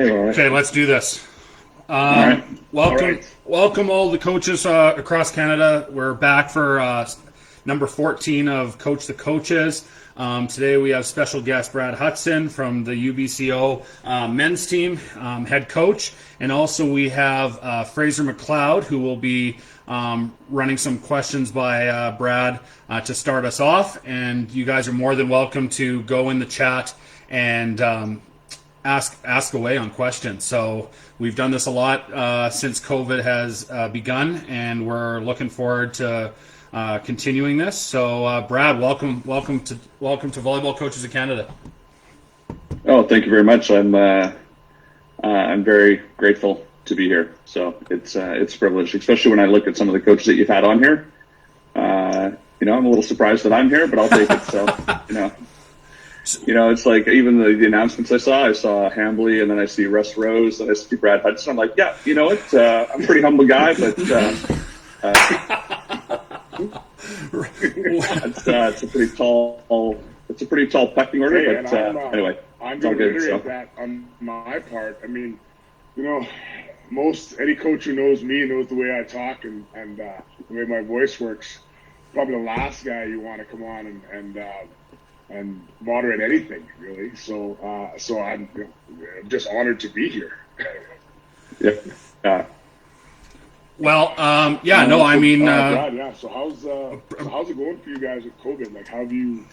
Okay, let's do this. Right. Welcome all the coaches across Canada. We're back for number 14 of Coach the Coaches. Today we have special guest Brad Hudson from the UBCO men's team, head coach, and also we have Fraser Macleod, who will be running some questions by Brad to start us off. And you guys are more than welcome to go in the chat and ask away on questions. So we've done this a lot since COVID has begun, and we're looking forward to continuing this. So Brad, welcome to Volleyball Coaches of Canada. Oh, thank you very much. I'm very grateful to be here. So it's a privilege, especially when I look at some of the coaches that you've had on here. I'm a little surprised that I'm here, but I'll take it. So it's like even the announcements I saw Hambly, and then I see Russ Rose, and I see Brad Hudson. I'm like, yeah, you know what? I'm a pretty humble guy, but it's a pretty tall pecking order. Hey, but anyway, I'm going to reiterate that on my part. I mean, most any coach who knows me knows the way I talk and the way my voice works. Probably the last guy you want to come on and moderate anything, really. So I'm just honored to be here. Yeah. Well, Brad, yeah. So how's it going for you guys with COVID? Like, how have you?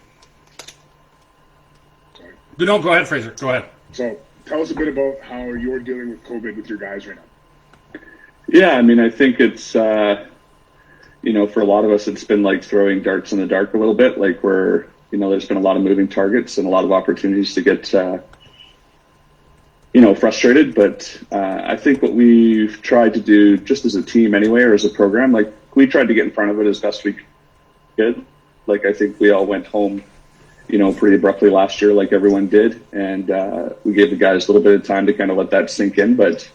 Sorry. No, go ahead, Fraser. Go ahead. So tell us a bit about how you're dealing with COVID with your guys right now. Yeah, I mean, I think it's for a lot of us, it's been like throwing darts in the dark a little bit. Like there's been a lot of moving targets and a lot of opportunities to get, frustrated. But I think what we've tried to do just as a team anyway, or as a program, like we tried to get in front of it as best we could. Like I think we all went home, pretty abruptly last year, like everyone did. And we gave the guys a little bit of time to kind of let that sink in. But,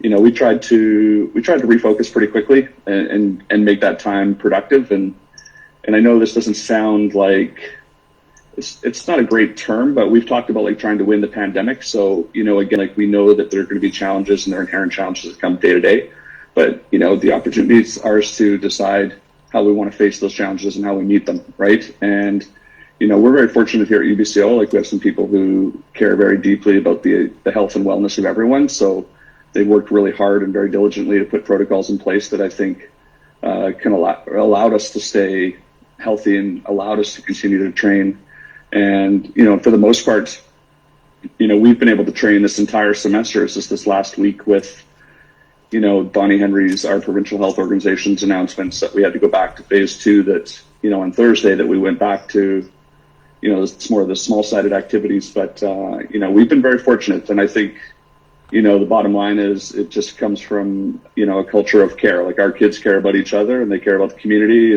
we tried to refocus pretty quickly and make that time productive. And I know this doesn't sound like, it's not a great term, but we've talked about like trying to win the pandemic. So, again, like we know that there are going to be challenges and there are inherent challenges that come day to day. But, the opportunities are ours to decide how we want to face those challenges and how we meet them, right? And, we're very fortunate here at UBCO. Like we have some people who care very deeply about the health and wellness of everyone. So they've worked really hard and very diligently to put protocols in place that I think allowed us to stay healthy and allowed us to continue to train. And, for the most part, we've been able to train this entire semester. It's just this last week with, Bonnie Henry's, our provincial health organization's announcements that we had to go back to phase 2 that, on Thursday that we went back to, it's more of the small-sided activities. But, we've been very fortunate. And I think, the bottom line is it just comes from, a culture of care. Like our kids care about each other and they care about the community.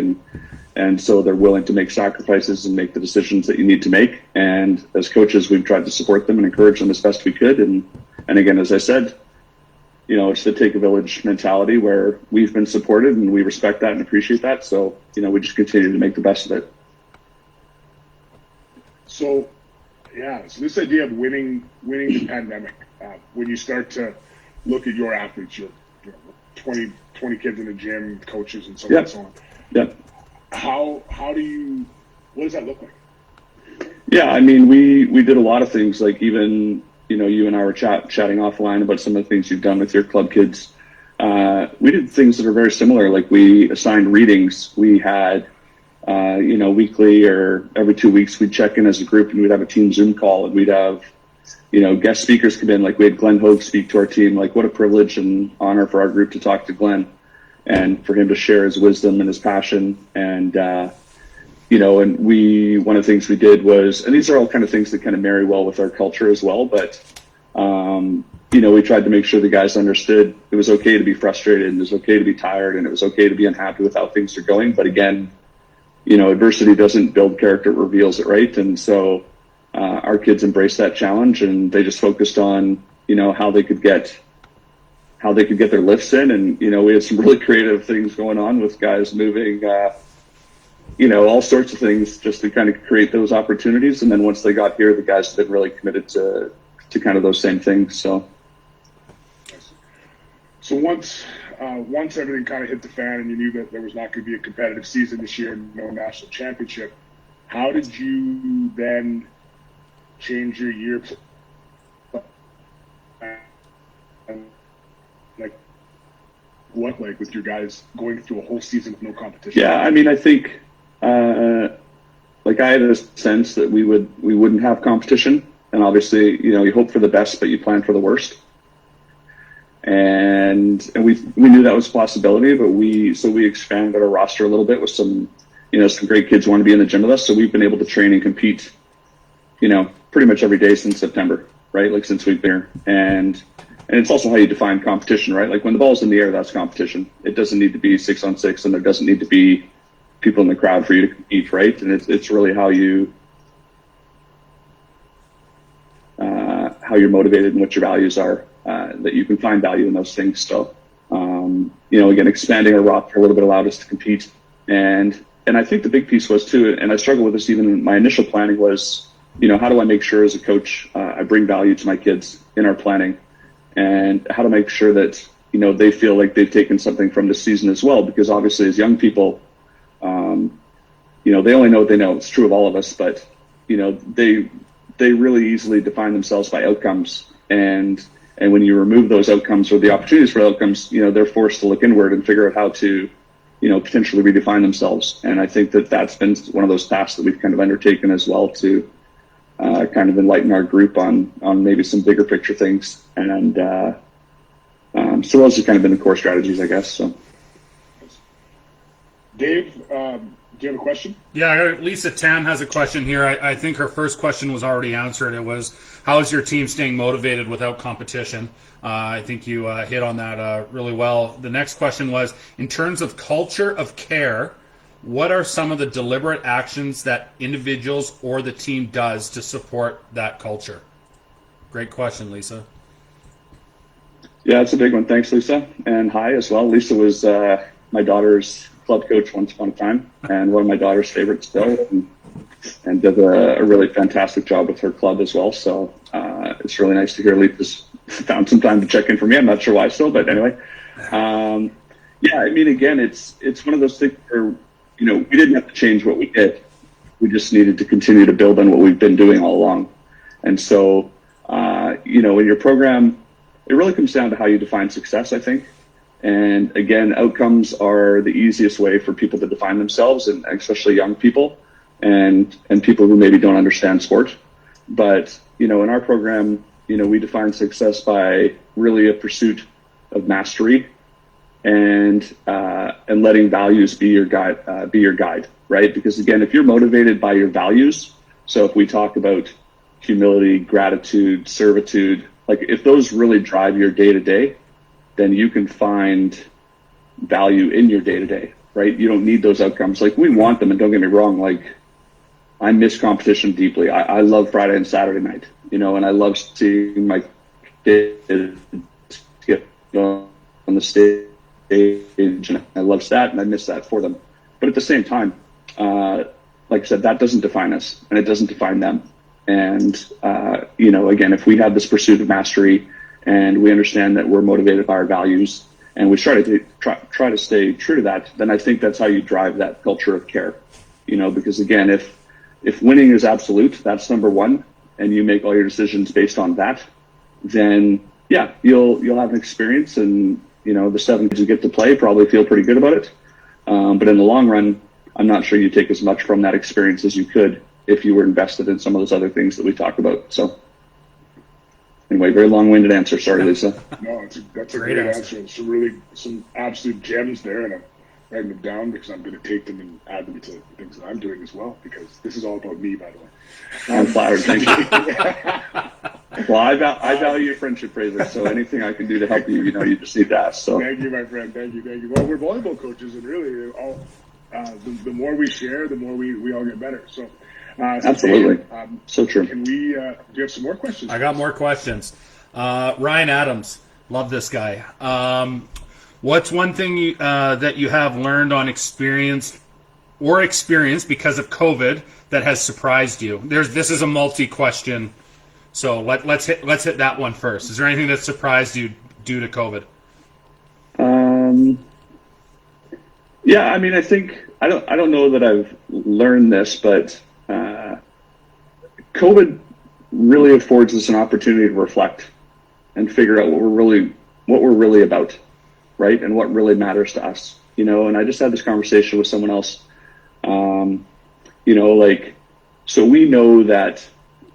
And so they're willing to make sacrifices and make the decisions that you need to make. And as coaches, we've tried to support them and encourage them as best we could. And again, as I said, it's the take a village mentality where we've been supported and we respect that and appreciate that. So, we just continue to make the best of it. So this idea of winning the pandemic, when you start to look at your athletes, your 20 kids in the gym, coaches and so on and so on. Yep. What does that look like? Yeah, I mean, we did a lot of things, like even, you and I were chatting offline about some of the things you've done with your club kids. We did things that are very similar. Like we assigned readings. We had, weekly or every 2 weeks, we'd check in as a group and we'd have a team Zoom call and we'd have, guest speakers come in. Like we had Glenn Hogue speak to our team. Like what a privilege and honor for our group to talk to Glenn and for him to share his wisdom and his passion. And, and one of the things we did was, and these are all kind of things that kind of marry well with our culture as well. But, we tried to make sure the guys understood it was okay to be frustrated and it was okay to be tired and it was okay to be unhappy with how things are going. But again, adversity doesn't build character, it reveals it, right? And so our kids embraced that challenge and they just focused on, how they could get their lifts in. And, we had some really creative things going on with guys moving, all sorts of things just to kind of create those opportunities. And then once they got here, the guys have been really committed to kind of those same things. So So once everything kind of hit the fan and you knew that there was not going to be a competitive season this year, no national championship, how did you then change your year? Like with your guys going through a whole season with no competition? Yeah, I mean, I think like I had a sense that we wouldn't have competition, and obviously, you hope for the best, but you plan for the worst. And we knew that was a possibility, but we expanded our roster a little bit with some great kids who want to be in the gym with us. So we've been able to train and compete, pretty much every day since September, right? Like since we've been here. And it's also how you define competition, right? Like when the ball's in the air, that's competition. It doesn't need to be 6-on-6, and there doesn't need to be people in the crowd for you to compete, right? And it's really how you're motivated and what your values are, that you can find value in those things. So, again, expanding our roster a little bit allowed us to compete. And I think the big piece was too, and I struggled with this even in my initial planning, was, how do I make sure as a coach, I bring value to my kids in our planning, and how to make sure that, they feel like they've taken something from this season as well, because obviously as young people, they only know what they know. It's true of all of us, but, they really easily define themselves by outcomes. And when you remove those outcomes or the opportunities for outcomes, they're forced to look inward and figure out how to, potentially redefine themselves. And I think that that's been one of those tasks that we've kind of undertaken as well to kind of enlighten our group on maybe some bigger picture things. And so those have kind of been the core strategies, I guess. So, Dave, do you have a question? Yeah, Lisa Tam has a question here. I think her first question was already answered. It was, how is your team staying motivated without competition? I think you hit on that really well. The next question was, in terms of culture of care, what are some of the deliberate actions that individuals or the team does to support that culture? Great question, Lisa. Yeah, it's a big one. Thanks, Lisa. And hi as well. Lisa was my daughter's club coach once upon a time, and one of my daughter's favorites still, and does a really fantastic job with her club as well. So it's really nice to hear Lisa's found some time to check in for me. I'm not sure why still, but anyway. Yeah, I mean, again, it's one of those things where, we didn't have to change what we did. We just needed to continue to build on what we've been doing all along. And so, in your program, it really comes down to how you define success, I think. And again, outcomes are the easiest way for people to define themselves, and especially young people and people who maybe don't understand sport. But, in our program, we define success by really a pursuit of mastery and letting values be your guide, right? Because again, if you're motivated by your values, so if we talk about humility, gratitude, servitude, like if those really drive your day-to-day, then you can find value in your day-to-day, right? You don't need those outcomes. Like, we want them, and don't get me wrong, like, I miss competition deeply. I love Friday and Saturday night, and I love seeing my kids get on the stage, and I love that, and I miss that for them. But at the same time, like I said, that doesn't define us, and it doesn't define them. And, again, if we have this pursuit of mastery, and we understand that we're motivated by our values, and we try to stay true to that, then I think that's how you drive that culture of care. Because again, if winning is absolute, that's number one, and you make all your decisions based on that, then yeah, you'll have an experience, and the 7 kids who get to play probably feel pretty good about it. But in the long run, I'm not sure you take as much from that experience as you could if you were invested in some of those other things that we talked about. So. Anyway, very long-winded answer. Sorry, Lisa. No, that's a great answer. Some absolute gems there, and I'm writing them down because I'm going to take them and add them to the things that I'm doing as well, because this is all about me, by the way. I'm flattered. Thank you. Well, I value your friendship, Fraser, so anything I can do to help you, you just need to ask. So. Thank you, my friend. Thank you. Well, we're volleyball coaches, and really, the more we share, the more we all get better. So. Absolutely. So true. Can we, do you have some more questions? I got more questions. Ryan Adams, love this guy. What's one thing that you have learned on experience because of COVID that has surprised you? This is a multi-question, so let's hit that one first. Is there anything that surprised you due to COVID? Yeah, I mean, I think I don't know that I've learned this, but COVID really affords us an opportunity to reflect and figure out what we're really about, right, and what really matters to us. And I just had this conversation with someone else. So we know that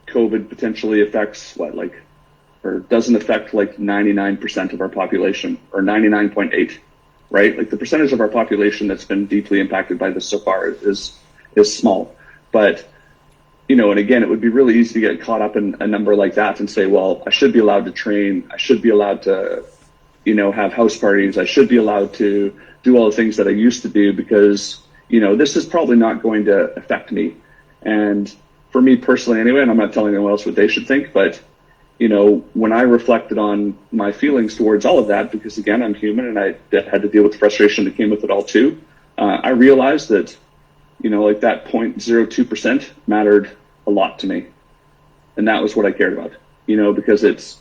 COVID potentially affects or doesn't affect 99% of our population, or 99.8, right? Like the percentage of our population that's been deeply impacted by this so far is small. But, and again, it would be really easy to get caught up in a number like that and say, well, I should be allowed to train. I should be allowed to, have house parties. I should be allowed to do all the things that I used to do because, this is probably not going to affect me. And for me personally anyway, and I'm not telling anyone else what they should think, but when I reflected on my feelings towards all of that, because again, I'm human and I had to deal with the frustration that came with it all too, I realized that, that 0.02% mattered a lot to me. And that was what I cared about, because it's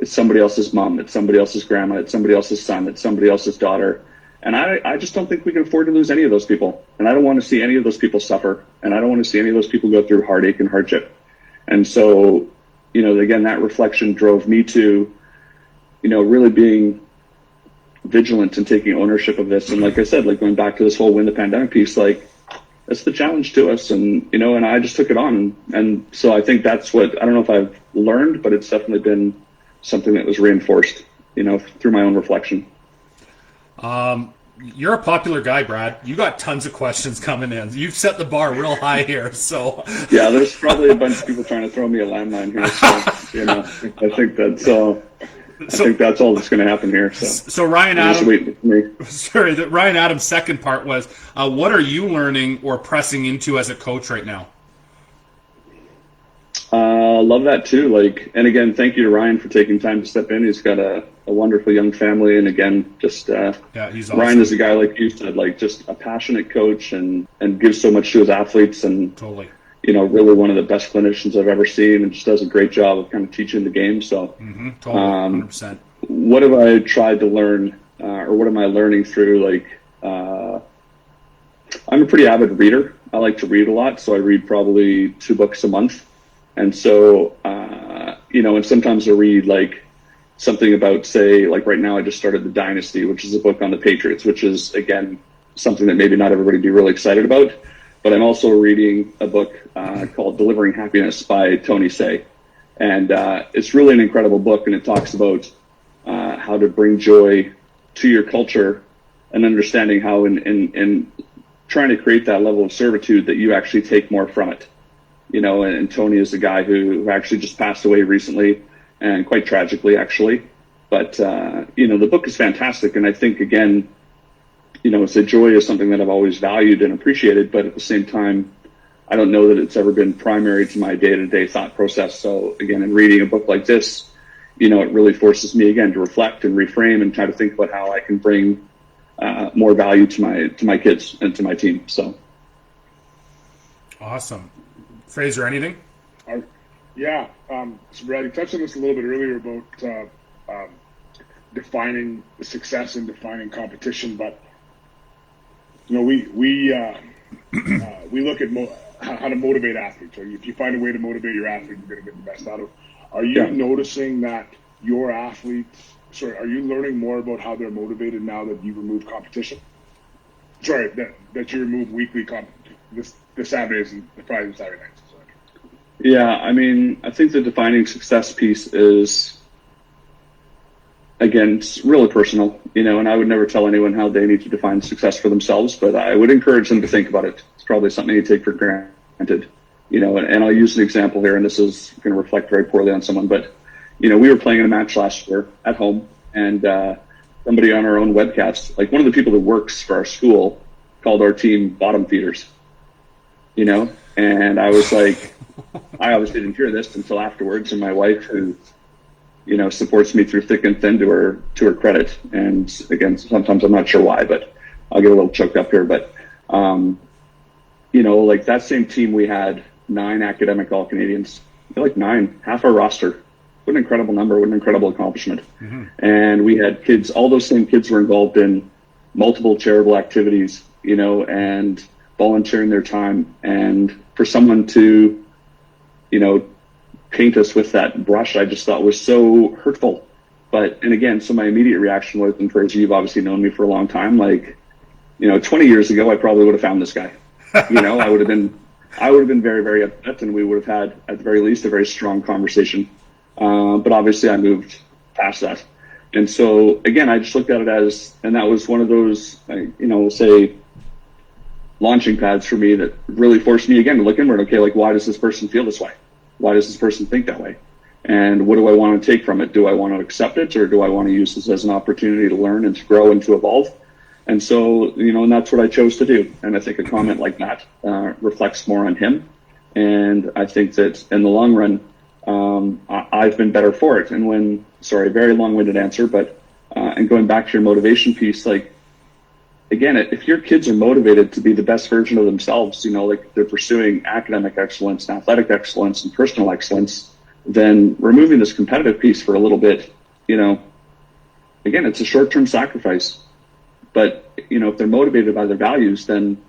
somebody else's mom, it's somebody else's grandma, it's somebody else's son, it's somebody else's daughter. And I just don't think we can afford to lose any of those people. And I don't want to see any of those people suffer. And I don't want to see any of those people go through heartache and hardship. And so, again, that reflection drove me to, really being vigilant and taking ownership of this. And like I said, going back to this whole win the pandemic piece, that's the challenge to us. And, and I just took it on. And so I think that's what, I don't know if I've learned, but it's definitely been something that was reinforced, through my own reflection. You're a popular guy, Brad. You got tons of questions coming in. You've set the bar real high here. So yeah, there's probably a bunch of people trying to throw me a landmine here. So, I think that's all that's going to happen here. So Ryan Adams, Ryan Adams' second part was, what are you learning or pressing into as a coach right now? Love that too. And again, thank you to Ryan for taking time to step in. He's got a wonderful young family. And again, just, he's awesome. Ryan is a guy, like you said, just a passionate coach and gives so much to his athletes and totally, really one of the best clinicians I've ever seen and just does a great job of kind of teaching the game. So, totally, 100%. What have I tried to learn, or what am I learning through? I'm a pretty avid reader. I like to read a lot. So I read probably 2 books a month. And so, and sometimes I read something about, say, right now I just started The Dynasty, which is a book on the Patriots, which is, again, something that maybe not everybody be really excited about. But I'm also reading a book called Delivering Happiness by Tony Hsieh. And it's really an incredible book, and it talks about how to bring joy to your culture and understanding how in trying to create that level of servitude that you actually take more from it. And Tony is a guy who actually just passed away recently, and quite tragically, actually. But, the book is fantastic. And I think, again, so joy is something that I've always valued and appreciated. But at the same time, I don't know that it's ever been primary to my day-to-day thought process. So, again, in reading a book like this, it really forces me, again, to reflect and reframe and try to think about how I can bring more value to my kids and to my team. So. Awesome. Fraser, anything? Yeah. So Brad, you touched on this a little bit earlier about defining success and defining competition, but we look at how to motivate athletes. Or if you find a way to motivate your athlete, you're going to get the best out of it. Are you noticing that your athletes? Are you learning more about how they're motivated now that you remove competition? That you remove weekly the Saturdays and the Fridays and Saturday nights. Yeah, I mean, I think the defining success piece is, again, it's really personal, and I would never tell anyone how they need to define success for themselves, but I would encourage them to think about it. It's probably something you take for granted, and I'll use an example here, and this is going to reflect very poorly on someone, but, we were playing in a match last year at home, and somebody on our own webcast, one of the people that works for our school called our team bottom feeders, and I was like, I obviously didn't hear this until afterwards, and my wife, who, supports me through thick and thin, to her credit. And again, sometimes I'm not sure why, but I'll get a little choked up here. But, that same team, we had 9 academic All-Canadians, 9, half our roster. What an incredible number! What an incredible accomplishment! Mm-hmm. And we had kids. All those same kids were involved in multiple charitable activities, and volunteering their time. And for someone to, paint us with that brush, I just thought was so hurtful. And again, so my immediate reaction was, and for you've obviously known me for a long time, 20 years ago, I probably would have found this guy. I would have been very, very upset, and we would have had, at the very least, a very strong conversation. But obviously I moved past that. And so, again, I just looked at it as, and that was one of those, say, launching pads for me that really forced me, again, to look inward. Okay, why does this person feel this way? Why does this person think that way? And what do I want to take from it? Do I want to accept it, or do I want to use this as an opportunity to learn and to grow and to evolve? And so, and that's what I chose to do. And I think a comment like that reflects more on him. And I think that in the long run, I've been better for it. And very long-winded answer, but and going back to your motivation piece, again, if your kids are motivated to be the best version of themselves, they're pursuing academic excellence and athletic excellence and personal excellence, then removing this competitive piece for a little bit, again, it's a short-term sacrifice. But, if they're motivated by their values, then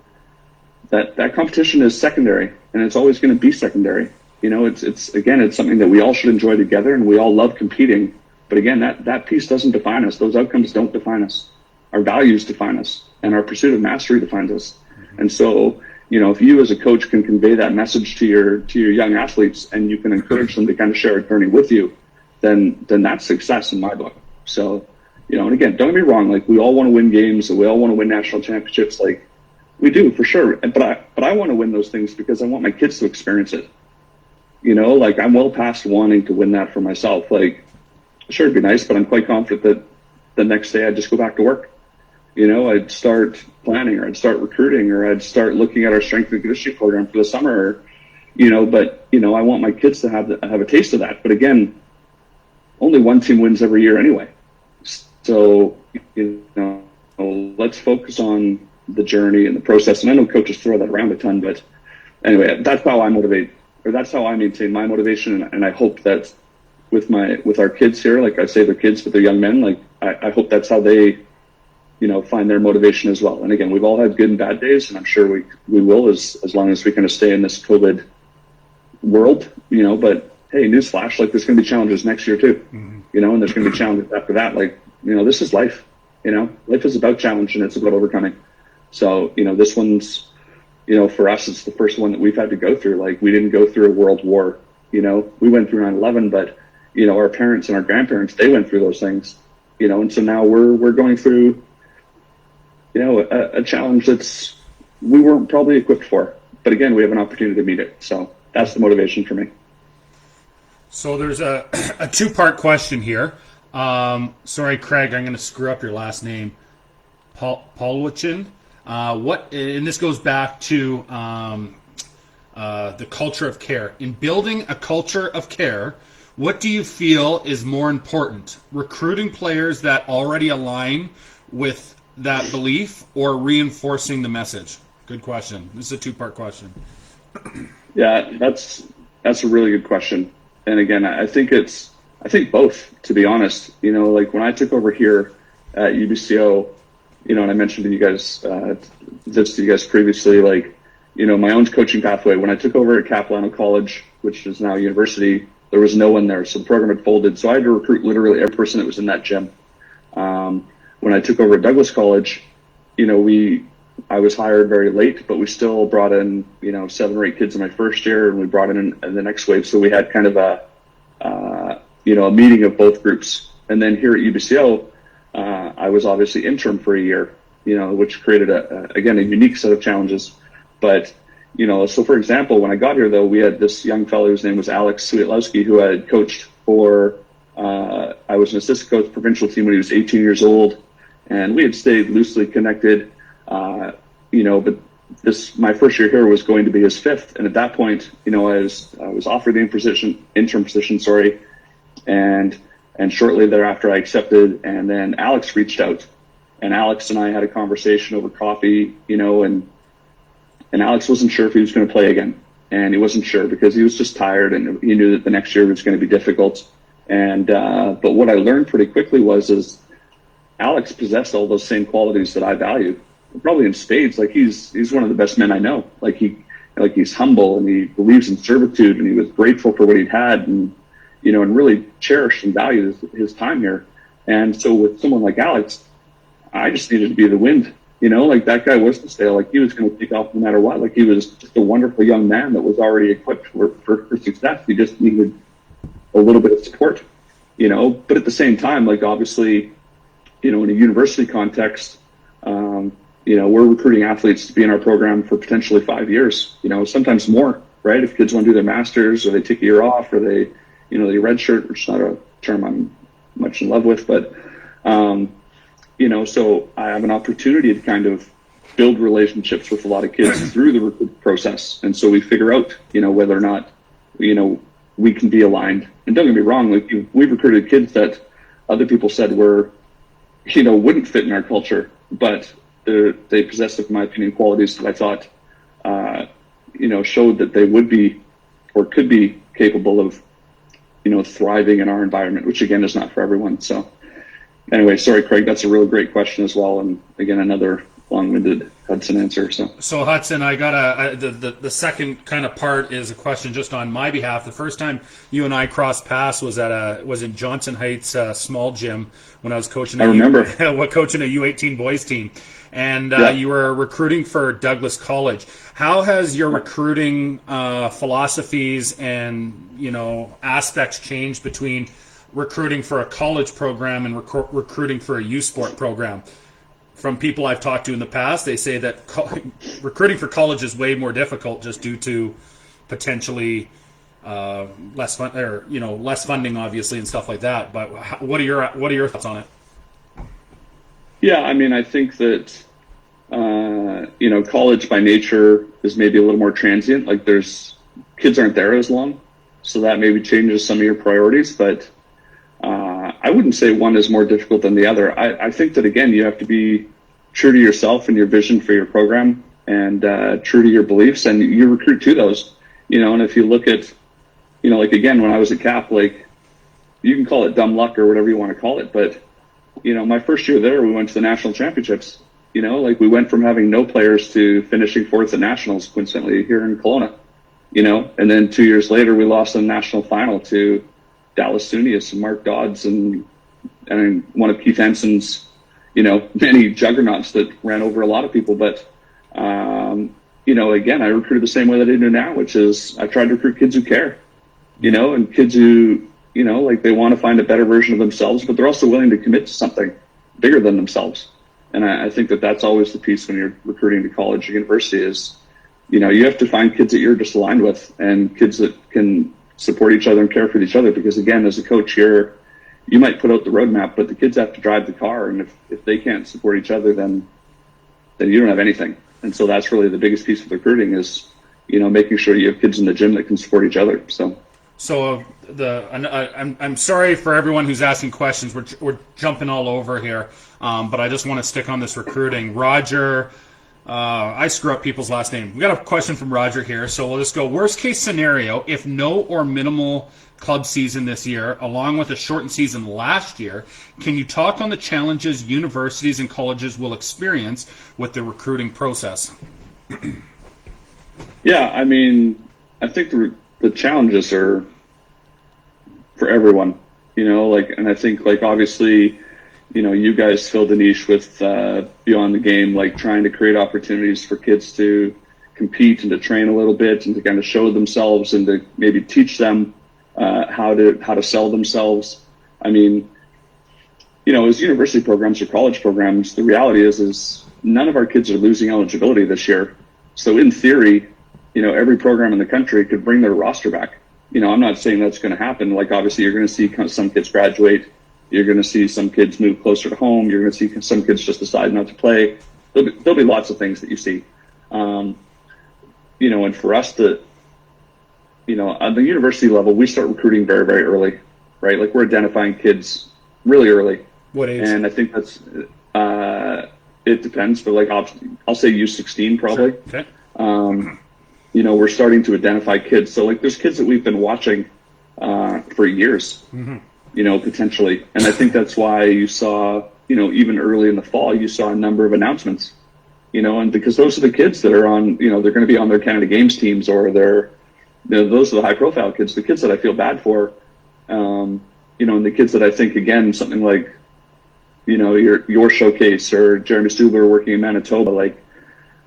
that competition is secondary, and it's always going to be secondary. It's something that we all should enjoy together, and we all love competing. But again, that piece doesn't define us. Those outcomes don't define us. Our values define us, and our pursuit of mastery defines us. Mm-hmm. And so, if you as a coach can convey that message to your young athletes, and you can encourage them to kind of share a journey with you, then that's success in my book. So, and again, don't get me wrong, we all want to win games, and we all want to win national championships, we do for sure. But I want to win those things because I want my kids to experience it. I'm well past wanting to win that for myself. Sure, it'd be nice, but I'm quite confident that the next day I'd just go back to work. I'd start planning, or I'd start recruiting, or I'd start looking at our strength and conditioning program for the summer, but I want my kids to have a taste of that. But again, only one team wins every year anyway. So, let's focus on the journey and the process. And I know coaches throw that around a ton, but anyway, that's how I motivate, or that's how I maintain my motivation. And I hope that with our kids here, I say they're kids, but they're young men, I hope that's how they, find their motivation as well. And again, we've all had good and bad days, and I'm sure we will as long as we kind of stay in this COVID world, but hey, newsflash, there's going to be challenges next year too, mm-hmm. And there's going to be challenges after that. This is life, life is about challenge, and it's about overcoming. So, this one's, for us, it's the first one that we've had to go through. We didn't go through a world war, we went through 9/11, but, our parents and our grandparents, they went through those things, and so now we're going through, a challenge we weren't probably equipped for, but again, we have an opportunity to meet it. So that's the motivation for me. So there's a two-part question here. Sorry, Craig, I'm going to screw up your last name. Paulwichin. And this goes back to the culture of care. In building a culture of care, what do you feel is more important? Recruiting players that already align with that belief, or reinforcing the message? Good question. This is a two-part question. Yeah, that's a really good question. And again, I think both, to be honest. When I took over here at UBCO, and I mentioned to you guys, this to you guys previously, my own coaching pathway. When I took over at Capilano College, which is now university, there was no one there, so the program had folded. So I had to recruit literally every person that was in that gym. When I took over at Douglas College, I was hired very late, but we still brought in, 7 or 8 kids in my first year, and we brought in the next wave. So we had kind of a meeting of both groups. And then here at UBCO, I was obviously interim for a year, which created a unique set of challenges. But, so for example, when I got here, though, we had this young fellow whose name was Alex Swietlowski, who I had coached for, I was an assistant coach provincial team when he was 18 years old, and we had stayed loosely connected, but my first year here was going to be his 5th. And at that point, I was offered the interim position, and shortly thereafter I accepted. And then Alex reached out, and Alex and I had a conversation over coffee, and Alex wasn't sure if he was going to play again. And he wasn't sure because he was just tired, and he knew that the next year was going to be difficult. And, but what I learned pretty quickly was Alex possessed all those same qualities that I value, probably in spades. Like he's one of the best men I know. Like he's humble and he believes in servitude and he was grateful for what he'd had and, you know, and really cherished and valued his time here. And so with someone like Alex, I just needed to be the wind, you know, like that guy was to stay, like he was going to take off no matter what. Like he was just a wonderful young man that was already equipped for success. He just needed a little bit of support, you know, but at the same time, like obviously, you know, in a university context, you know, we're recruiting athletes to be in our program for potentially 5 years, you know, sometimes more, right? If kids want to do their masters or they take a year off or they, you know, they redshirt, which is not a term I'm much in love with, but, you know, so I have an opportunity to kind of build relationships with a lot of kids through the recruit process. And so we figure out, you know, whether or not, you know, we can be aligned. And don't get me wrong, like we've recruited kids that other people said were, you know, wouldn't fit in our culture, but they possessed, in my opinion, qualities that I thought, you know, showed that they would be or could be capable of, you know, thriving in our environment, which again is not for everyone. So anyway, sorry, Craig, that's a real great question as well. And again, another long-winded Hudson answer. So Hudson, I got the second kind of part is a question just on my behalf. The first time you and I crossed paths was in Johnson Heights small gym when I was coaching. I remember coaching a U18 boys team, and you were recruiting for Douglas College. How has your recruiting philosophies and, you know, aspects changed between recruiting for a college program and recruiting for a U Sport program? From people I've talked to in the past, they say that recruiting for college is way more difficult just due to potentially less funding, obviously, and stuff like that. But what are your thoughts on it? Yeah, I mean, I think that you know, college by nature is maybe a little more transient. Like kids aren't there as long, so that maybe changes some of your priorities. But I wouldn't say one is more difficult than the other. I think that, again, you have to be true to yourself and your vision for your program and true to your beliefs, and you recruit to those, you know. And if you look at, you know, like, again, when I was at Cap, like, you can call it dumb luck or whatever you want to call it, but, you know, my first year there, we went to the national championships, you know, like we went from having no players to finishing fourth at nationals, coincidentally, here in Kelowna, you know, and then 2 years later, we lost in the national final to Dallas Sunius and Mark Dodds and one of Keith Henson's, you know, many juggernauts that ran over a lot of people. But, you know, again, I recruited the same way that I do now, which is I tried to recruit kids who care, you know, and kids who, you know, like they want to find a better version of themselves, but they're also willing to commit to something bigger than themselves. And I think that that's always the piece when you're recruiting to college or university is, you know, you have to find kids that you're just aligned with and kids that can support each other and care for each other, because again, as a coach, you might put out the roadmap, but the kids have to drive the car, and if they can't support each other, then you don't have anything. And so that's really the biggest piece of recruiting is, you know, making sure you have kids in the gym that can support each other. So I'm sorry for everyone who's asking questions. We're jumping all over here, but I just want to stick on this recruiting. Roger. I screw up people's last name. We got a question from Roger here, so we'll just go. Worst case scenario, if no or minimal club season this year, along with a shortened season last year, can you talk on the challenges universities and colleges will experience with the recruiting process? Yeah, I mean, I think the challenges are for everyone, you know, like, and I think, like, obviously, you know, you guys filled the niche with Beyond the Game, like trying to create opportunities for kids to compete and to train a little bit and to kind of show themselves and to maybe teach them how to sell themselves. I mean, you know, as university programs or college programs, the reality is none of our kids are losing eligibility this year. So in theory, you know, every program in the country could bring their roster back. You know, I'm not saying that's going to happen. Like, obviously, you're going to see some kids graduate. You're going to see some kids move closer to home. You're going to see some kids just decide not to play. There'll be lots of things that you see. You know, and for us to, you know, on the university level, we start recruiting very, very early, right? Like, we're identifying kids really early. What age? And I think that's, it depends, but like, I'll say U16 probably. Sure. Okay. You know, we're starting to identify kids. So, like, there's kids that we've been watching for years. Mm-hmm. You know, potentially. And I think that's why you saw, even early in the fall, you saw a number of announcements, and because those are the kids that are on, they're going to be on their Canada Games teams, or those are the high profile kids, the kids that I feel bad for, and the kids that I think, again, something like, your showcase or Jeremy Stubler working in Manitoba, like,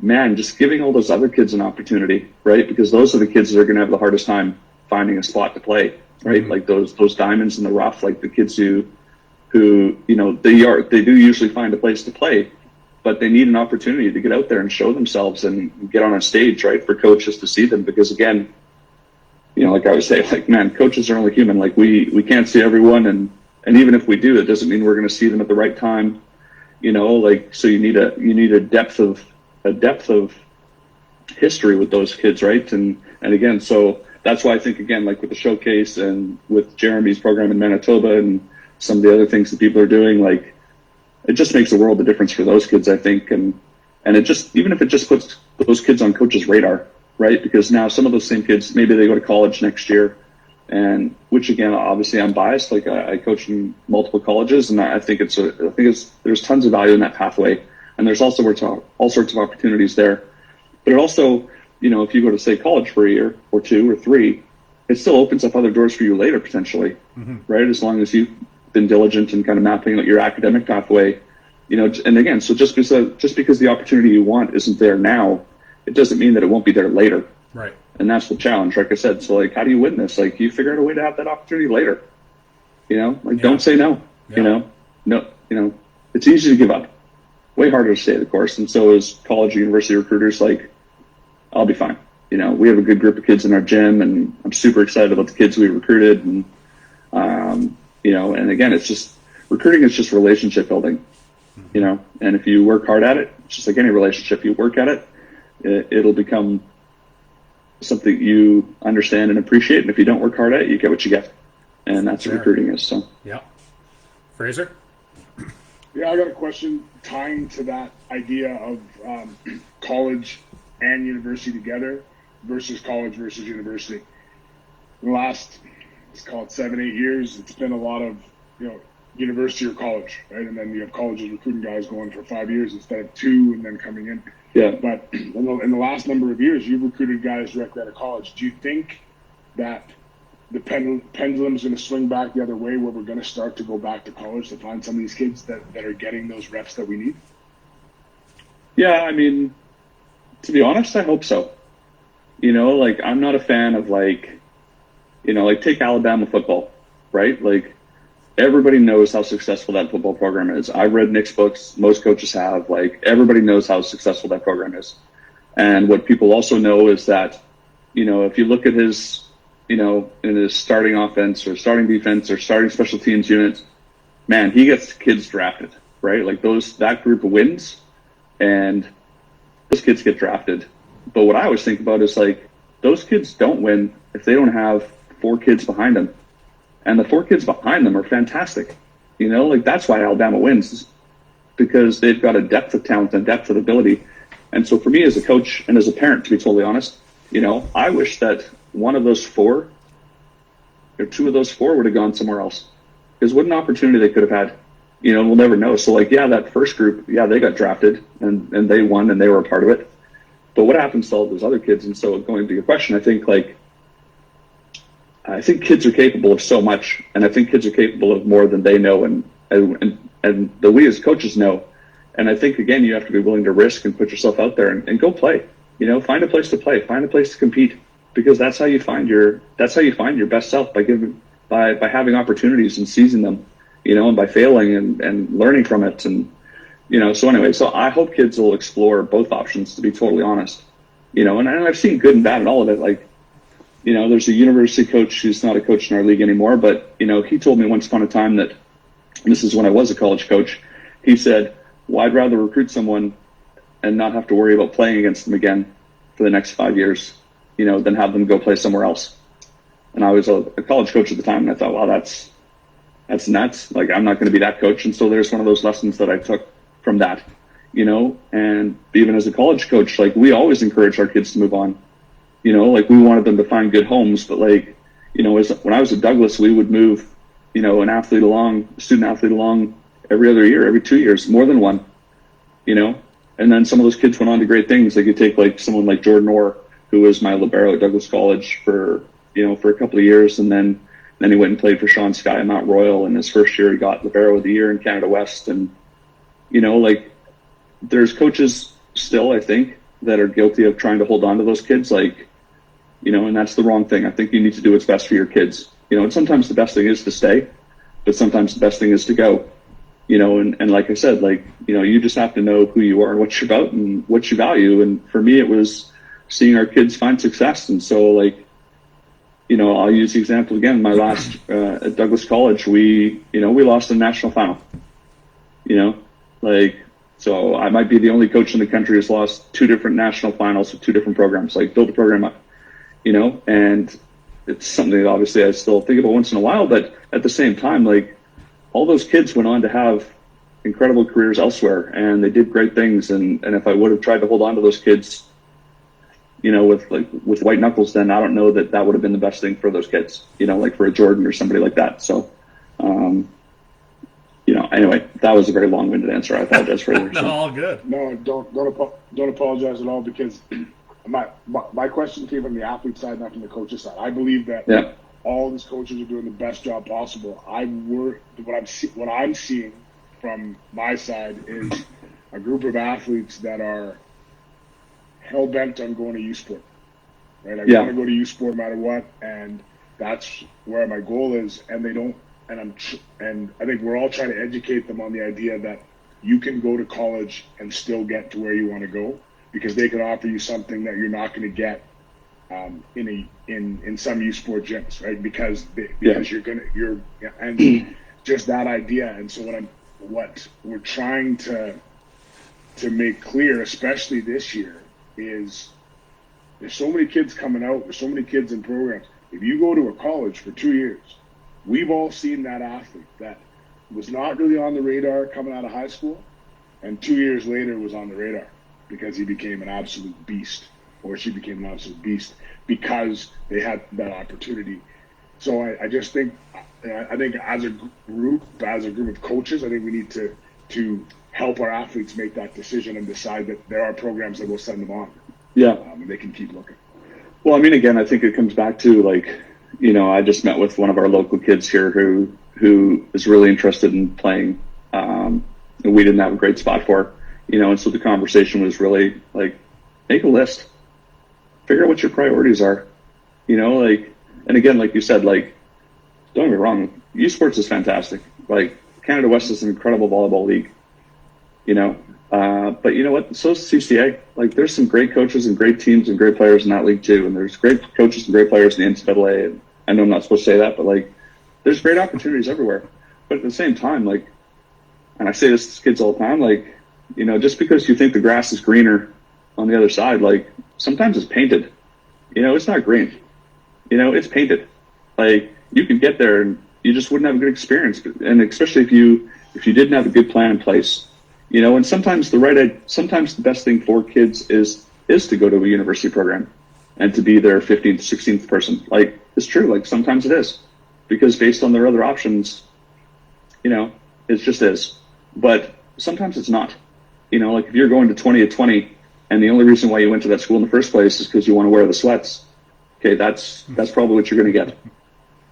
man, just giving all those other kids an opportunity, right? Because those are the kids that are going to have the hardest time finding a spot to play, right? Mm-hmm. Like those diamonds in the rough, like the kids who they do usually find a place to play, but they need an opportunity to get out there and show themselves and get on a stage, right? For coaches to see them, because again, like I would say, like, man, coaches are only human. Like we can't see everyone, and even if we do, it doesn't mean we're going to see them at the right time, like, so you need a depth of history with those kids, right? And again, so that's why I think, again, like with the showcase and with Jeremy's program in Manitoba and some of the other things that people are doing, like, it just makes a world of difference for those kids, I think. And it just, even if it just puts those kids on coaches' radar, right? Because now some of those same kids, maybe they go to college next year, and which, again, obviously I'm biased. Like I coach in multiple colleges, and I think there's tons of value in that pathway. And there's also all sorts of opportunities there. But it also, if you go to, say, college for a year or 2 or 3, it still opens up other doors for you later, potentially, mm-hmm. right? As long as you've been diligent and kind of mapping out your academic pathway, and again, so just because the opportunity you want isn't there now, it doesn't mean that it won't be there later. Right. And that's the challenge, like I said. So, like, how do you win this? Like, you figure out a way to have that opportunity later, don't say no, no, it's easy to give up. Way harder to stay the course. And so as college or university recruiters, like, I'll be fine. We have a good group of kids in our gym, and I'm super excited about the kids we recruited. And, and again, it's just, recruiting is just relationship building, and if you work hard at it, it's just like any relationship, you work at it, it'll become something you understand and appreciate. And if you don't work hard at it, you get what you get. And that's what recruiting is. So, yeah. Fraser? Yeah, I got a question tying to that idea of college and university together versus college versus university. In the last, let's call it 7-8 years, it's been a lot of, university or college, right? And then you have colleges recruiting guys going for 5 years instead of 2 and then coming in. Yeah. But in the last number of years, you've recruited guys directly out of college. Do you think that the pendulum is going to swing back the other way, where we're going to start to go back to college to find some of these kids that are getting those reps that we need? Yeah, I mean, to be honest, I hope so. Like, I'm not a fan of, like, take Alabama football, right? Like, everybody knows how successful that football program is. I've read Nick's books. Most coaches have. Like, everybody knows how successful that program is. And what people also know is that, if you look at his, in his starting offense or starting defense or starting special teams units, man, he gets kids drafted, right? Like, that group wins, and those kids get drafted. But what I always think about is, like, those kids don't win if they don't have 4 kids behind them. And the 4 kids behind them are fantastic. Like, that's why Alabama wins, because they've got a depth of talent and depth of ability. And so for me as a coach and as a parent, to be totally honest, I wish that one of those 4 or 2 of those 4 would have gone somewhere else. Because what an opportunity they could have had. We'll never know. So, like, yeah, that first group, yeah, they got drafted and they won and they were a part of it. But what happens to all those other kids? And so, going to your question, I think kids are capable of so much, and I think kids are capable of more than they know, and that we as coaches know. And I think, again, you have to be willing to risk and put yourself out there and go play. Find a place to play, find a place to compete, because that's how you find your best self, by having opportunities and seizing them, and by failing and learning from it. And so anyway, so I hope kids will explore both options, to be totally honest. And I've seen good and bad in all of it. Like, there's a university coach who's not a coach in our league anymore, but, he told me once upon a time that, and this is when I was a college coach, he said, well, I'd rather recruit someone and not have to worry about playing against them again for the next 5 years, than have them go play somewhere else. And I was a college coach at the time, and I thought, wow, that's nuts. Like, I'm not going to be that coach. And so there's one of those lessons that I took from that, and even as a college coach, like, we always encourage our kids to move on. Like, we wanted them to find good homes, but, like, when I was at Douglas, we would move, a student athlete along every other year, every 2 years, more than one, you know. And then some of those kids went on to great things. Like you take like someone like Jordan Orr, who was my libero at Douglas College for a couple of years, and then he went and played for Sean Sky at Mount Royal. And his first year, he got libero of the year in Canada West. And you know, like there's coaches still, I think, that are guilty of trying to hold on to those kids, like, you know, and that's the wrong thing. I think you need to do what's best for your kids, you know, and sometimes the best thing is to stay, but sometimes the best thing is to go, you know, and like I said, like, you know, you just have to know who you are and what you're about and what you value. And for me, it was seeing our kids find success. And so, like, you know, I'll use the example again. My last at Douglas College, we lost the national final, you know, like, so I might be the only coach in the country who's lost 2 different national finals with 2 different programs, like build a program up, you know, and it's something that obviously I still think about once in a while, but at the same time, like all those kids went on to have incredible careers elsewhere and they did great things. And if I would have tried to hold on to those kids, you know, with white knuckles, then I don't know that would have been the best thing for those kids, you know, like for a Jordan or somebody like that. So, you know, anyway, that was a very long-winded answer. I apologize for that. No, all good. No, don't apologize at all, because my question came from the athlete side, not from the coach's side. I believe that all these coaches are doing the best job possible. What I'm seeing from my side is a group of athletes that are hell bent on going to U Sport. Right? I want to go to U Sport no matter what, and that's where my goal is. And they don't. And I think we're all trying to educate them on the idea that you can go to college and still get to where you want to go, because they can offer you something that you're not going to get in some U Sport gyms, right? Because you're and just that idea. And so what we're trying to make clear, especially this year, is there's so many kids coming out, there's so many kids in programs. If you go to a college for 2 years, we've all seen that athlete that was not really on the radar coming out of high school, and 2 years later was on the radar because he became an absolute beast, or she became an absolute beast because they had that opportunity. So I just think, I think as a group of coaches, I think we need to help our athletes make that decision and decide that there are programs that will send them on. Yeah. And they can keep looking. Well, I mean, again, I think it comes back to, like, you know, I just met with one of our local kids here who is really interested in playing. And we didn't have a great spot for her, you know, and so the conversation was really like, make a list, figure out what your priorities are, you know, like, and again, like you said, like, don't get me wrong, U Sports is fantastic. Like, Canada West is an incredible volleyball league, you know, but you know what? So is CCA. Like, there's some great coaches and great teams and great players in that league too. And there's great coaches and great players in the NCAA. And I know I'm not supposed to say that, but like, there's great opportunities everywhere. But at the same time, like, and I say this to kids all the time, like, you know, just because you think the grass is greener on the other side, like, sometimes it's painted. You know, it's not green. You know, it's painted. Like, you could get there and you just wouldn't have a good experience. And especially if you didn't have a good plan in place. You know, and sometimes the best thing for kids is to go to a university program and to be their 15th, 16th person. Like, it's true. Like, sometimes it is, because based on their other options, you know, it just is. But sometimes it's not. You know, like, if you're going to 20 at 20 and the only reason why you went to that school in the first place is because you want to wear the sweats, okay, that's probably what you're going to get.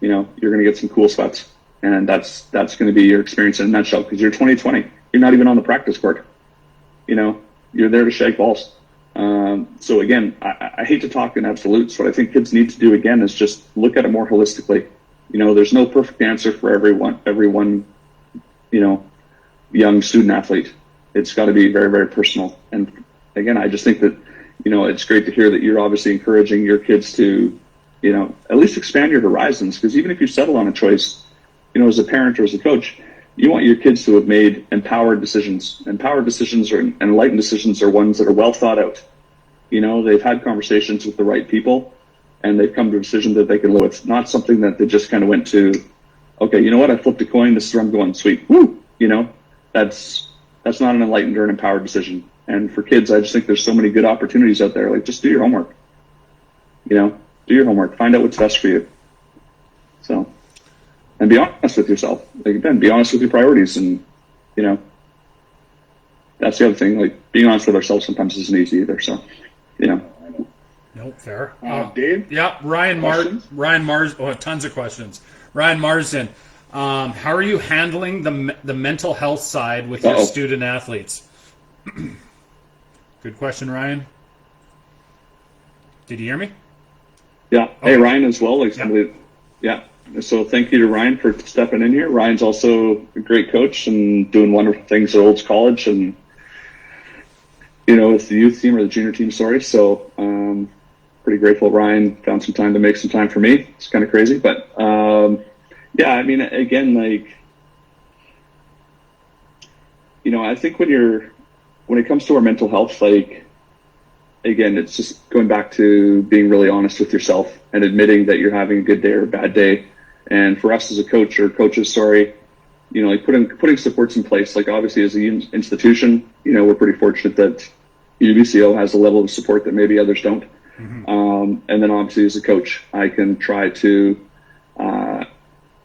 You know, you're going to get some cool sweats, and that's going to be your experience in a nutshell, because you're 2020. You're not even on the practice court. You know, you're there to shake balls. So again, I hate to talk in absolutes. What I think kids need to do, again, is just look at it more holistically. You know, there's no perfect answer for everyone, you know, young student athlete. It's got to be very, very personal. And again, I just think that, you know, it's great to hear that you're obviously encouraging your kids to, you know, at least expand your horizons. Because even if you settle on a choice, you know, as a parent or as a coach, you want your kids to have made empowered decisions. Empowered decisions and enlightened decisions are ones that are well thought out. You know, they've had conversations with the right people, and they've come to a decision that they can live with. Not something that they just kind of went to, okay, you know what, I flipped a coin, this is where I'm going, sweet, woo! You know, that's not an enlightened or an empowered decision. And for kids, I just think there's so many good opportunities out there. Like, just do your homework. You know, do your homework. Find out what's best for you. So, and be honest with yourself. Like, again, be honest with your priorities. And you know, that's the other thing. Like, being honest with ourselves sometimes isn't easy either. So, you know. Nope, fair. Dave? Yeah, Ryan Mars. Oh, tons of questions. Ryan Marsden, how are you handling the mental health side with your student athletes? Good question, Ryan. Did you hear me? Yeah. Okay. Hey, Ryan as well. Like somebody, yeah. So thank you to Ryan for stepping in here. Ryan's also a great coach and doing wonderful things at Olds College and, you know, with the youth team or the junior team, sorry. So, pretty grateful Ryan found some time to make some time for me. It's kind of crazy, but yeah, I mean, again, like, you know, I think when it comes to our mental health, like, again, it's just going back to being really honest with yourself and admitting that you're having a good day or a bad day. And for us as a coach or coaches, sorry, you know, like putting supports in place, like obviously as an institution, you know, we're pretty fortunate that UBCO has a level of support that maybe others don't. And then obviously as a coach, I can try to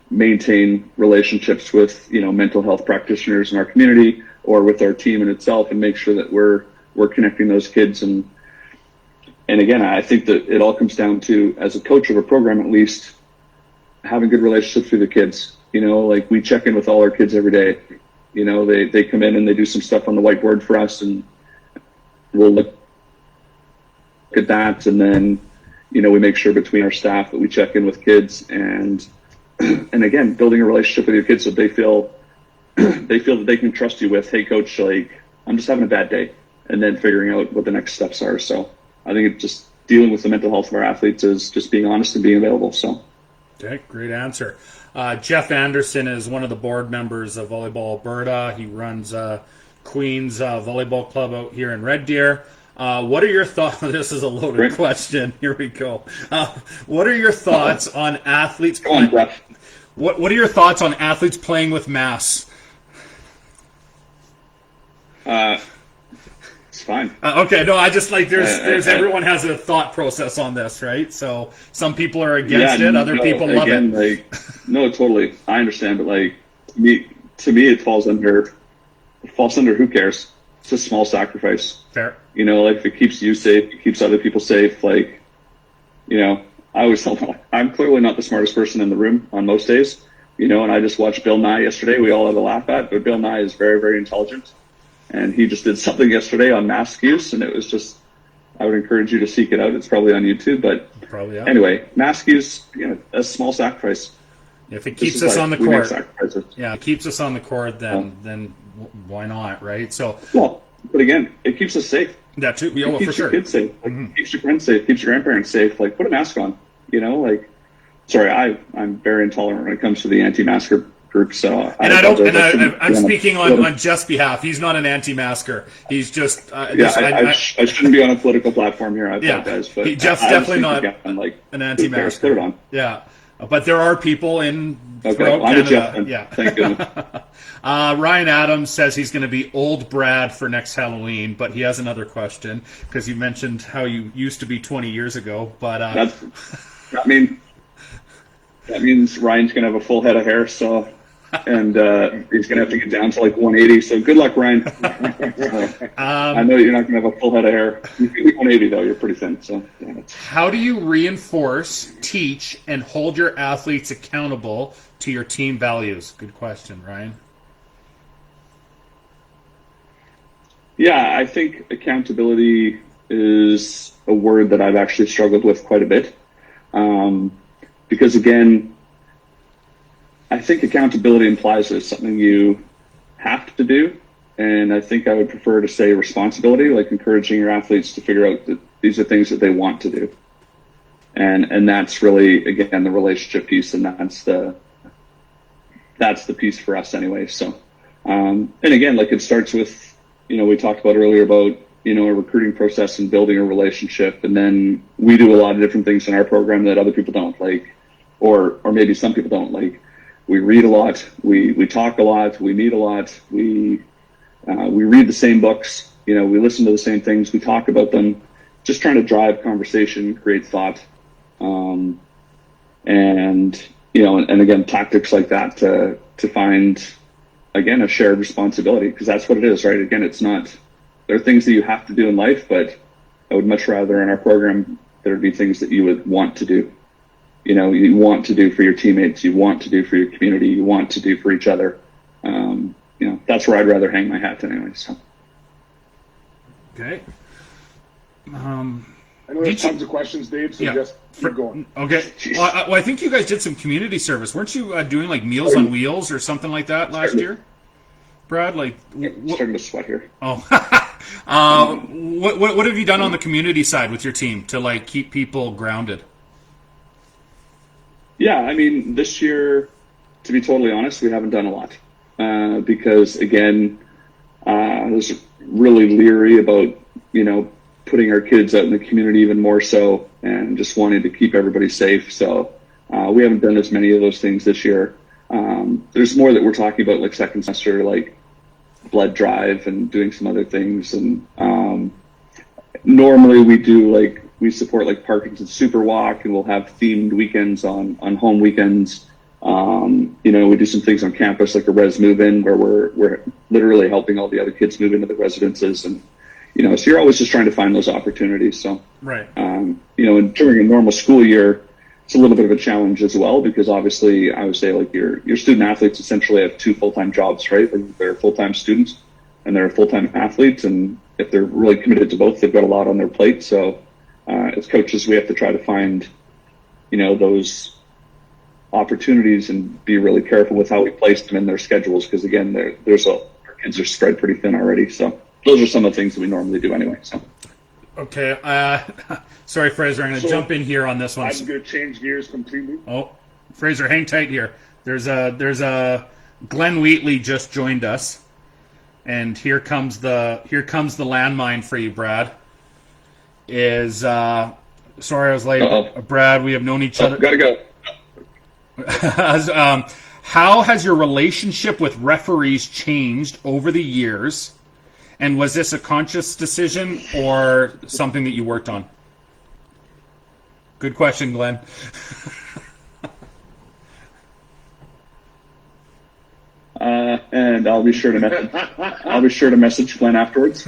maintain relationships with, you know, mental health practitioners in our community or with our team in itself and make sure that we're connecting those kids. And again, I think that it all comes down to, as a coach of a program, at least having good relationships with the kids. You know, like we check in with all our kids every day. You know, they come in and they do some stuff on the whiteboard for us and we'll look at that. And then, you know, we make sure between our staff that we check in with kids and again, building a relationship with your kids so they feel that they can trust you with, hey coach, like I'm just having a bad day, and then figuring out what the next steps are. So I think it's just dealing with the mental health of our athletes is just being honest and being available. So. Okay, great answer. Jeff Anderson is one of the board members of Volleyball Alberta. He runs Queen's Volleyball Club out here in Red Deer. What are your thoughts? This is a loaded question. Here we go. What are your thoughts on athletes? Go on, Jeff. What are your thoughts on athletes playing with masks? It's fine. Okay, no, I just like there's everyone has a thought process on this, right? So some people are against it, other people love it. Like, no, totally, I understand, but like to me, it falls under who cares? It's a small sacrifice. Fair. You know, like if it keeps you safe, it keeps other people safe. Like, you know, I always tell them, I'm clearly not the smartest person in the room on most days. You know, and I just watched Bill Nye yesterday. We all have a laugh at, but Bill Nye is very, very intelligent. And he just did something yesterday on mask use, and it was just, I would encourage you to seek it out. It's probably on YouTube, but anyway, mask use, you know, a small sacrifice. If it keeps us on the court, yeah, it keeps us on the court, then why not, right? So, well, but again, it keeps us safe. That too, yeah, it well, keeps for sure. Your kids safe, like, keeps your friends safe, keeps your grandparents safe. Like, put a mask on, you know. Like, sorry, I'm very intolerant when it comes to the anti-masker group. So, I'm speaking on Jeff's behalf. He's not an anti-masker. He's just I shouldn't be on a political platform here. I apologize, but Jeff's definitely not an anti-masker. Put it on. Yeah, but there are people in throughout I'm Canada. a Jeff, thank goodness. Ryan Adams says he's going to be old Brad for next Halloween, but he has another question because you mentioned how you used to be 20 years ago. But that means Ryan's going to have a full head of hair. So. And he's going to have to get down to like 180. So good luck, Ryan. I know you're not going to have a full head of hair. You can be 180 though. You're pretty thin. So how do you reinforce, teach, and hold your athletes accountable to your team values? Good question, Ryan. Yeah, I think accountability is a word that I've actually struggled with quite a bit. Because again, I think accountability implies that it's something you have to do. And I think I would prefer to say responsibility, like encouraging your athletes to figure out that these are things that they want to do. And that's really, again, the relationship piece. And that's the piece for us anyway. So, and again, like it starts with, you know, we talked about earlier about, you know, a recruiting process and building a relationship. And then we do a lot of different things in our program that other people don't, like, or maybe some people don't, like. We read a lot. We talk a lot. We meet a lot. We read the same books. You know, we listen to the same things. We talk about them. Just trying to drive conversation, create thought, and you know, and again, tactics like that to find again, a shared responsibility, because that's what it is, right? Again, it's not, there are things that you have to do in life, but I would much rather in our program, there would be things that you would want to do. You know, you want to do for your teammates, you want to do for your community, you want to do for each other. You know, that's where I'd rather hang my hat anyway. So. Okay. I know there's tons of questions, Dave, so just keep going. Okay. Well, I think you guys did some community service. Weren't you doing like Meals on Wheels or something like that last year? Brad, like... Starting to sweat here. Oh. What have you done on the community side with your team to like keep people grounded? Yeah, I mean, this year, to be totally honest, we haven't done a lot. Because, again, I was really leery about, you know, putting our kids out in the community even more so, and just wanting to keep everybody safe. So we haven't done as many of those things this year. There's more that we're talking about, like second semester, like blood drive and doing some other things. And normally we do, like, we support like Parkinson's Super Walk, and we'll have themed weekends on home weekends. You know, we do some things on campus, like a res move-in, where we're literally helping all the other kids move into the residences. And, you know, so you're always just trying to find those opportunities. So, right. You know, and during a normal school year, it's a little bit of a challenge as well, because obviously I would say like your student athletes essentially have 2 full-time jobs, right? Like they're full-time students and they're full-time athletes. And if they're really committed to both, they've got a lot on their plate. So as coaches, we have to try to find, you know, those opportunities and be really careful with how we place them in their schedules. Because again, our kids are spread pretty thin already. So those are some of the things that we normally do anyway. So. Okay. Sorry, Fraser. I'm going to jump in here on this one. I'm going to change gears completely. Oh, Fraser, hang tight here. There's a Glenn Wheatley just joined us, and here comes the landmine for you, Brad. Sorry I was late. Uh-oh. Brad, we have known each other. Gotta go. How has your relationship with referees changed over the years? And was this a conscious decision or something that you worked on? Good question, Glenn. And I'll be sure to message Glenn afterwards.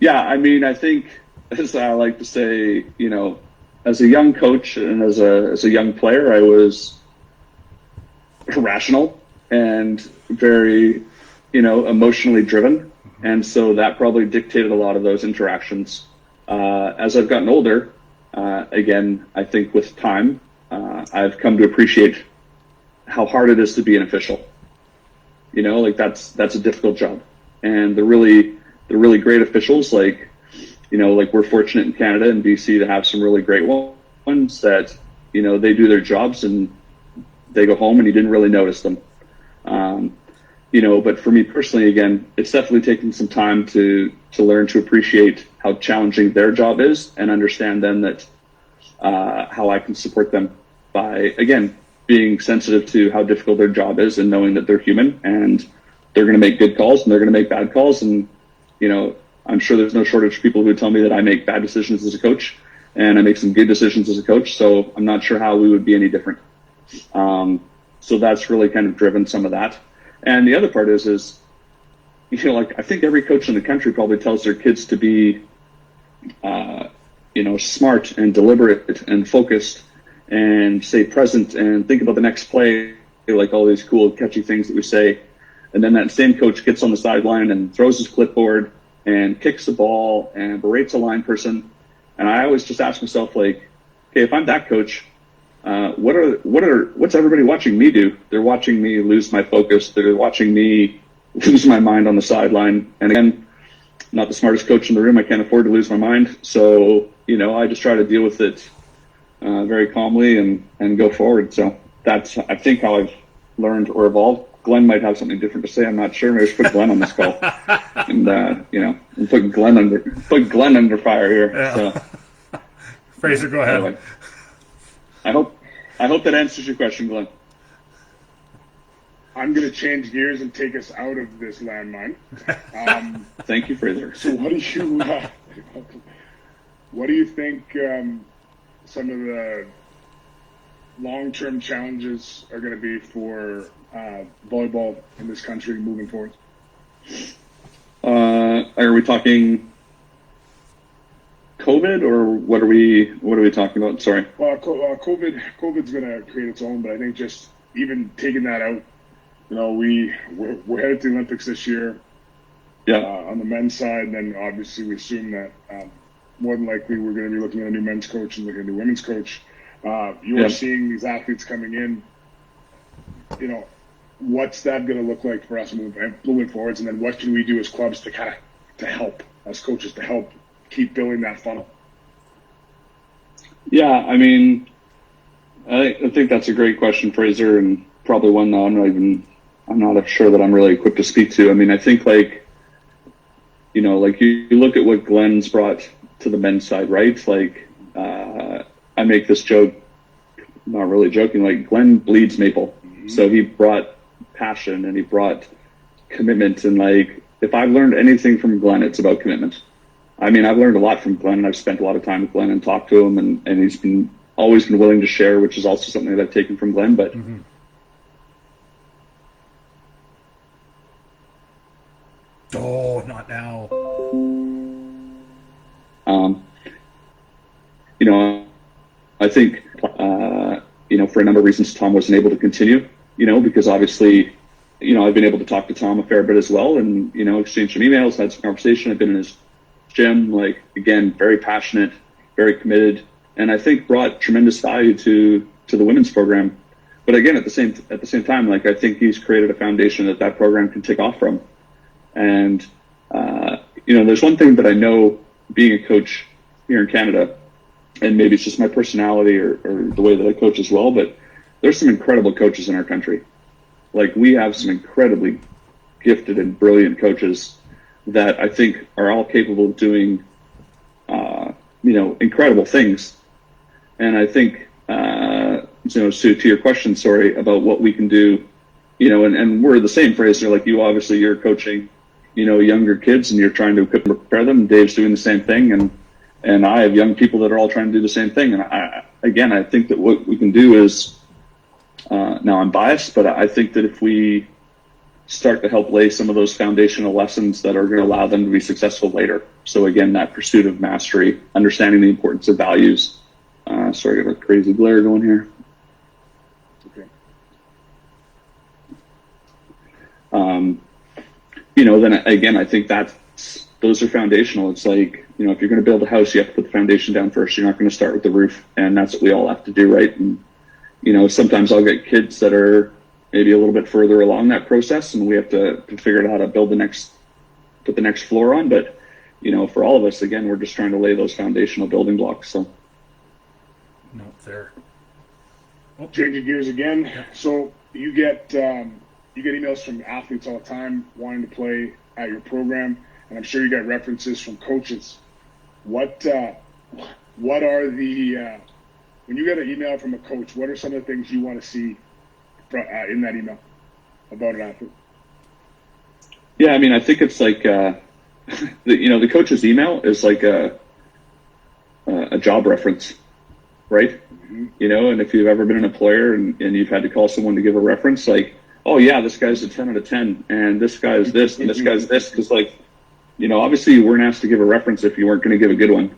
Yeah, I mean, I think, as I like to say, you know, as a young coach and as a young player, I was rational and very, you know, emotionally driven. And so that probably dictated a lot of those interactions. As I've gotten older, again, I think with time, I've come to appreciate how hard it is to be an official. You know, like that's a difficult job. And the really great officials, like, you know, like we're fortunate in Canada and BC to have some really great ones that, you know, they do their jobs and they go home and you didn't really notice them. You know, but for me personally, again, it's definitely taken some time to learn to appreciate how challenging their job is and understand then that how I can support them by, again, being sensitive to how difficult their job is and knowing that they're human and they're going to make good calls and they're going to make bad calls. And, you know, I'm sure there's no shortage of people who tell me that I make bad decisions as a coach and I make some good decisions as a coach. So I'm not sure how we would be any different. So that's really kind of driven some of that. And the other part is, you know, like I think every coach in the country probably tells their kids to be, you know, smart and deliberate and focused and stay present and think about the next play, like all these cool, catchy things that we say. And then that same coach gets on the sideline and throws his clipboard and kicks the ball and berates a line person. And I always just ask myself, like, okay, if I'm that coach, what's everybody watching me do? They're watching me lose my focus. They're watching me lose my mind on the sideline. And again, not the smartest coach in the room. I can't afford to lose my mind. So, you know, I just try to deal with it very calmly and go forward. So that's, I think, how I've learned or evolved. Glenn might have something different to say. I'm not sure. Maybe I should put Glenn on this call and, you know, and put Glenn under fire here. Yeah. So, Fraser, go ahead. Anyway, I hope that answers your question, Glenn. I'm going to change gears and take us out of this landmine. Thank you, Fraser. So what do you think some of the long-term challenges are going to be for volleyball in this country moving forward? Are we talking COVID, or what are we talking about? Sorry. Well, COVID's going to create its own, but I think just even taking that out, we're headed to the Olympics this year. Yeah. On the men's side, and then obviously we assume that more than likely we're going to be looking at a new men's coach and looking at a new women's coach. You are seeing these athletes coming in. What's that going to look like for us moving forwards, and then what can we do as clubs to help, as coaches, to help keep building that funnel? Yeah, I mean, I think that's a great question, Fraser, and probably one that I'm not sure that I'm really equipped to speak to. I mean, I think you look at what Glenn's brought to the men's side, right? I make this joke, not really joking, Glenn bleeds maple. Mm-hmm. So he brought passion and he brought commitment. And if I've learned anything from Glenn, it's about commitment. I mean, I've learned a lot from Glenn, and I've spent a lot of time with Glenn and talked to him, and he's always been willing to share, which is also something that I've taken from Glenn. But mm-hmm. Oh, not now. I think, for a number of reasons, Tom wasn't able to continue, because obviously, I've been able to talk to Tom a fair bit as well, and, exchange some emails, had some conversation. I've been in his gym, again, very passionate, very committed, and I think brought tremendous value to the women's program. But again, at the same time, I think he's created a foundation that program can take off from. And, there's one thing that I know being a coach here in Canada, and maybe it's just my personality or the way that I coach as well, but there's some incredible coaches in our country. We have some incredibly gifted and brilliant coaches that I think are all capable of doing, incredible things. And I think, to your question, sorry, about what we can do, and we're the same, Fraser, you're coaching, younger kids, and you're trying to equip and prepare them. Dave's doing the same thing. And I have young people that are all trying to do the same thing. And I think that what we can do is, now I'm biased, but I think that if we start to help lay some of those foundational lessons that are going to allow them to be successful later. So again, that pursuit of mastery, understanding the importance of values. Sorry, I got a crazy glare going here. Okay. Then again, I think those are foundational. It's if you're going to build a house, you have to put the foundation down first. You're not going to start with the roof, and that's what we all have to do, right? And sometimes I'll get kids that are maybe a little bit further along that process, and we have to figure out how to put the next floor on. But for all of us, again, we're just trying to lay those foundational building blocks. So, no, fair. Changing gears again. Yeah. So you get emails from athletes all the time wanting to play at your program, and I'm sure you get references from coaches. What are the when you get an email from a coach, what are some of the things you want to see in that email about an athlete? Yeah, I mean, I think it's the coach's email is a job reference, right? Mm-hmm. And if you've ever been an employer and you've had to call someone to give a reference, oh yeah, this guy's a 10 out of 10, and this guy is this, and this guy's this, because obviously you weren't asked to give a reference if you weren't going to give a good one.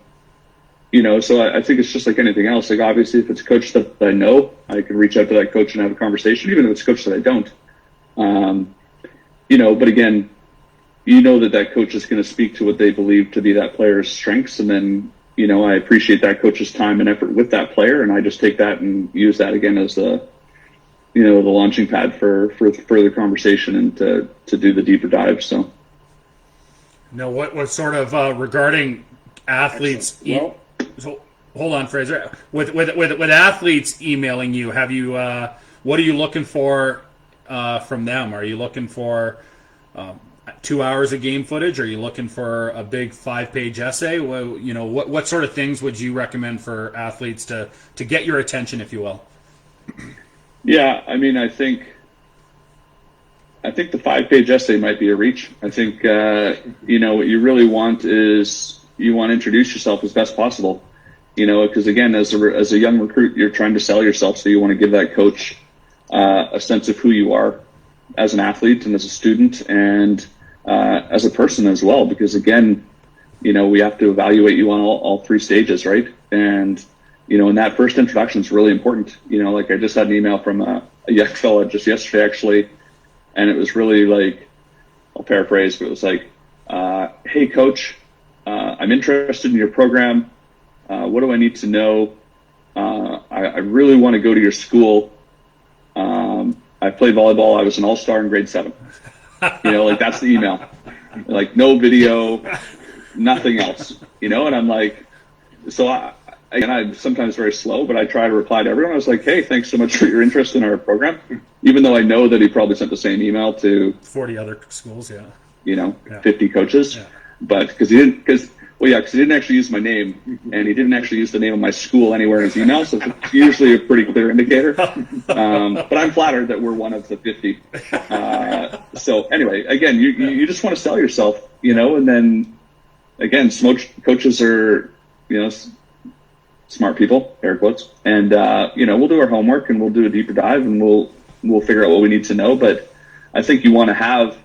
So I think it's just like anything else. Obviously, if it's a coach that I know, I can reach out to that coach and have a conversation, even if it's a coach that I don't. But again, that coach is going to speak to what they believe to be that player's strengths, and then I appreciate that coach's time and effort with that player, and I just take that and use that again as the launching pad for further conversation and to do the deeper dive. So, now what sort of regarding athletes? So hold on, Fraser. With athletes emailing you, have you what are you looking for from them? Are you looking for 2 hours of game footage? Are you looking for a big 5-page essay? Well, what sort of things would you recommend for athletes to get your attention, if you will? Yeah, I mean, I think the 5-page essay might be a reach. I think what you really want is you want to introduce yourself as best possible. Because again, as a young recruit, you're trying to sell yourself, so you want to give that coach a sense of who you are as an athlete and as a student and as a person as well. Because again, we have to evaluate you on all three stages, right? And and that first introduction is really important. Like I just had an email from a young fella just yesterday, actually, and it was really like, I'll paraphrase, but it was like, hey, coach, I'm interested in your program. What do I need to know? I really want to go to your school. I played volleyball. I was an all-star in grade 7. Like that's the email. Like no video, nothing else. And I'm like, so I'm sometimes very slow, but I try to reply to everyone. I was like, hey, thanks so much for your interest in our program. Even though I know that he probably sent the same email to 40 other schools, 50 coaches. Yeah. But because he didn't actually use my name, and he didn't actually use the name of my school anywhere in his email, so it's usually a pretty clear indicator. But I'm flattered that we're one of the 50. So anyway, again, you just want to sell yourself, and then again, coaches are, smart people, air quotes, and we'll do our homework and we'll do a deeper dive and we'll figure out what we need to know. But I think you want to have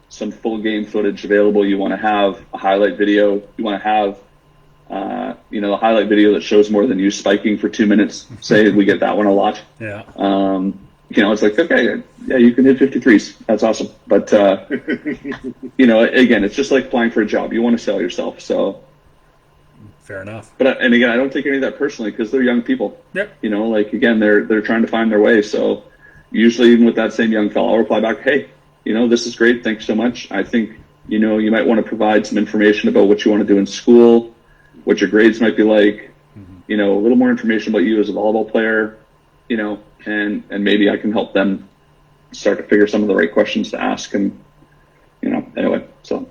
some full game footage available. You want to have a highlight video. You want to have, a highlight video that shows more than you spiking for 2 minutes. Say we get that one a lot. Yeah. It's like, okay, yeah, you can hit 53s. That's awesome. But, again, it's just like applying for a job. You want to sell yourself. So fair enough. But, and again, I don't take any of that personally because they're young people. Yep. Again, they're trying to find their way. So usually even with that same young fellow, I'll reply back, hey, this is great. Thanks so much. I think, you might want to provide some information about what you want to do in school, what your grades might be like, a little more information about you as a volleyball player, and maybe I can help them start to figure some of the right questions to ask. And, anyway, so.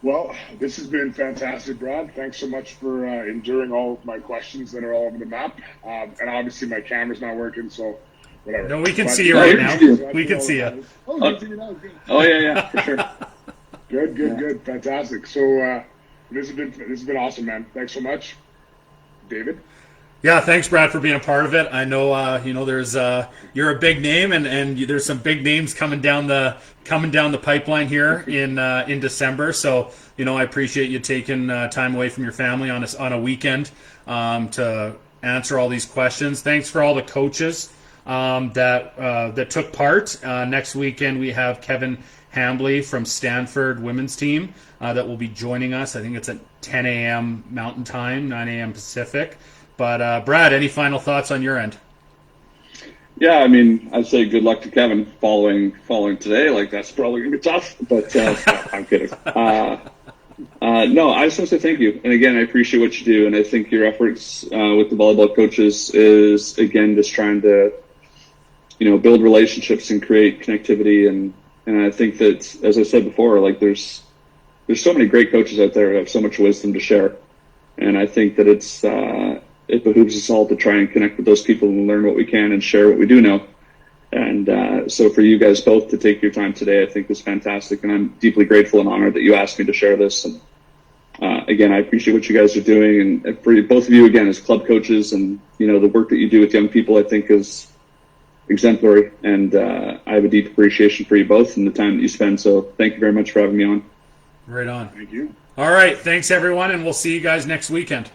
Well, this has been fantastic, Brad. Thanks so much for enduring all of my questions that are all over the map. And obviously my camera's not working, so whatever. No, we can see you right now. We can see you. Oh, you can see me now. Good. Oh, yeah, for sure. Good. Fantastic. So this has been awesome, man. Thanks so much. David? Yeah, thanks, Brad, for being a part of it. I know, there's you're a big name, and there's some big names coming down the pipeline here in December. So, I appreciate you taking time away from your family on a weekend to answer all these questions. Thanks for all the coaches that took part. Next weekend we have Kevin Hambley from Stanford women's team that will be joining us. I think it's at 10 a.m. Mountain Time, 9 a.m. Pacific. But Brad, any final thoughts on your end? Yeah, I mean, I'd say good luck to Kevin following today. Like that's probably gonna be tough, but I'm kidding. No, I just want to say thank you. And again, I appreciate what you do, and I think your efforts with the volleyball coaches is again just trying to, build relationships and create connectivity. And I think that, as I said before, like there's so many great coaches out there who have so much wisdom to share, and I think that it behooves us all to try and connect with those people and learn what we can and share what we do know. And so for you guys both to take your time today, I think was fantastic. And I'm deeply grateful and honored that you asked me to share this. And again, I appreciate what you guys are doing. And for both of you, again, as club coaches and, the work that you do with young people, I think is exemplary. And I have a deep appreciation for you both and the time that you spend. So thank you very much for having me on. Right on. Thank you. All right. Thanks, everyone. And we'll see you guys next weekend.